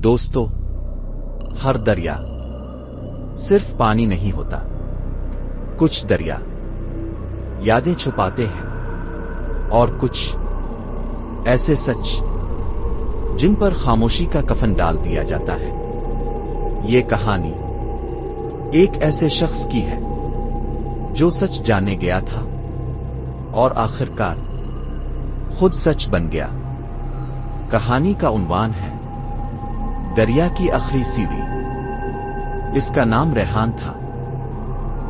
دوستو، ہر دریا صرف پانی نہیں ہوتا. کچھ دریا یادیں چھپاتے ہیں اور کچھ ایسے سچ جن پر خاموشی کا کفن ڈال دیا جاتا ہے. یہ کہانی ایک ایسے شخص کی ہے جو سچ جانے گیا تھا اور آخرکار خود سچ بن گیا. کہانی کا عنوان ہے دریا کی آخری سیڑھی. اس کا نام ریحان تھا.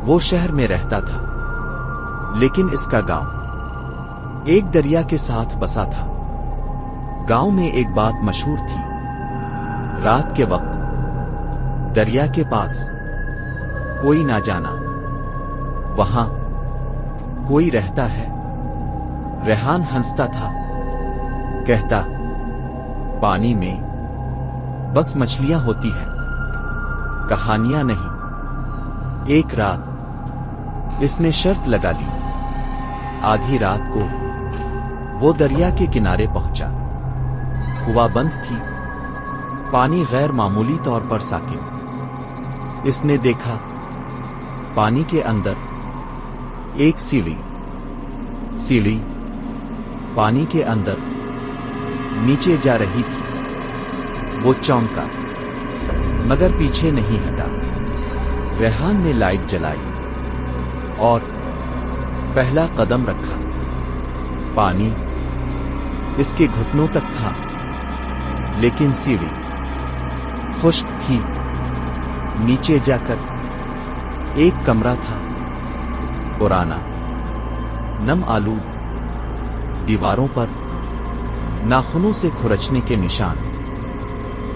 وہ شہر میں رہتا تھا لیکن اس کا گاؤں ایک دریا کے ساتھ بسا تھا. گاؤں میں ایک بات مشہور تھی. رات کے وقت دریا کے پاس کوئی نہ جانا. وہاں کوئی رہتا ہے. ریحان ہنستا تھا، کہتا پانی میں بس مچھلیاں ہوتی ہیں، کہانیاں نہیں. ایک رات اس نے شرط لگا لی. آدھی رات کو وہ دریا کے کنارے پہنچا. ہوا بند تھی، پانی غیر معمولی طور پر ساکن. اس نے دیکھا پانی کے اندر ایک سیڑھی پانی کے اندر نیچے جا رہی تھی. وہ چونکا مگر پیچھے نہیں ہٹا. ریحان نے لائٹ جلائی اور پہلا قدم رکھا. پانی اس کے گھٹنوں تک تھا لیکن سیڑھی خشک تھی. نیچے جا کر ایک کمرہ تھا، پرانا، نم آلود. دیواروں پر ناخنوں سے کھرچنے کے نشان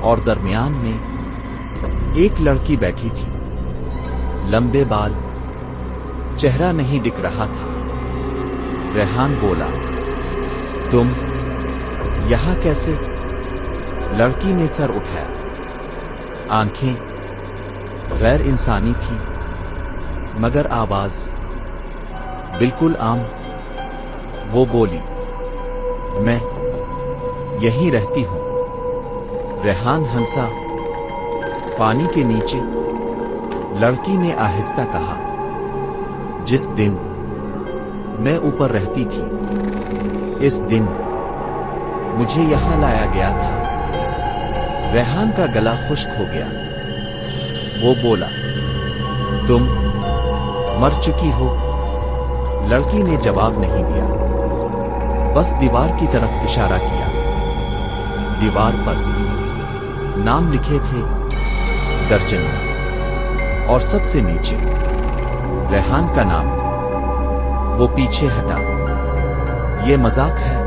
اور درمیان میں ایک لڑکی بیٹھی تھی. لمبے بال، چہرہ نہیں دکھ رہا تھا. ریحان بولا، تم یہاں کیسے؟ لڑکی نے سر اٹھایا. آنکھیں غیر انسانی تھی مگر آواز بالکل عام. وہ بولی، میں یہیں رہتی ہوں. ریحان ہنسا. پانی کے نیچے لڑکی نے آہستہ کہا، جس دن میں اوپر رہتی تھی اس دن مجھے یہاں لایا گیا تھا. ریحان کا گلا خشک ہو گیا. وہ بولا، تم مر چکی ہو؟ لڑکی نے جواب نہیں دیا، بس دیوار کی طرف اشارہ کیا. دیوار پر نام لکھے تھے، درجن، اور سب سے نیچے ریحان کا نام. وہ پیچھے ہٹا. یہ مذاق ہے؟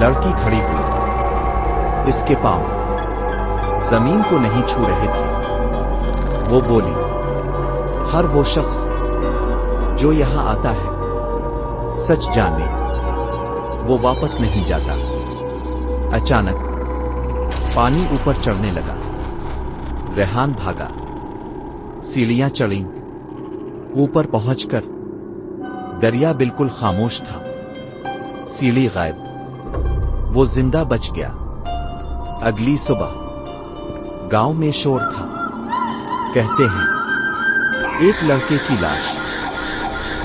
لڑکی کھڑی ہوئی. اس کے پاؤں زمین کو نہیں چھو رہے تھے. وہ بولی، ہر وہ شخص جو یہاں آتا ہے سچ جاننے، وہ واپس نہیں جاتا. اچانک پانی اوپر چڑھنے لگا. ریحان بھاگا. سیڑھیاں چڑھیں. اوپر پہنچ کر دریا بالکل خاموش تھا. سیڑھی غائب. وہ زندہ بچ گیا. اگلی صبح گاؤں میں شور تھا. کہتے ہیں ایک لڑکے کی لاش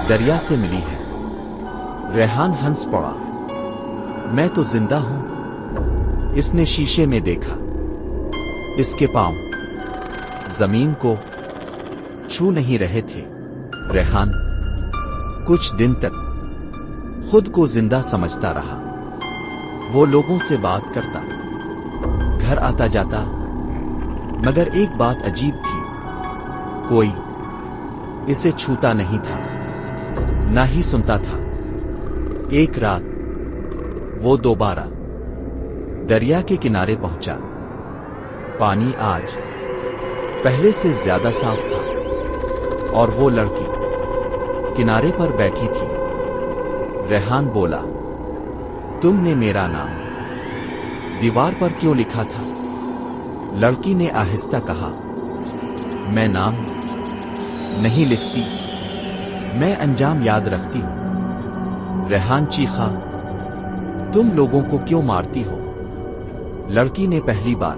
دریا سے ملی ہے. ریحان ہنس پڑا. میں تو زندہ ہوں. اس نے شیشے میں دیکھا. اس کے پاؤں زمین کو چھو نہیں رہے تھے. ریحان کچھ دن تک خود کو زندہ سمجھتا رہا. وہ لوگوں سے بات کرتا، گھر آتا جاتا، مگر ایک بات عجیب تھی، کوئی اسے چھوتا نہیں تھا، نہ ہی سنتا تھا. ایک رات وہ دوبارہ دریا کے کنارے پہنچا. پانی آج پہلے سے زیادہ صاف تھا اور وہ لڑکی کنارے پر بیٹھی تھی. ریحان بولا، تم نے میرا نام دیوار پر کیوں لکھا تھا؟ لڑکی نے آہستہ کہا، میں نام نہیں لکھتی، میں انجام یاد رکھتی ہوں. ریحان چیخا، تم لوگوں کو کیوں مارتی ہو؟ لڑکی نے پہلی بار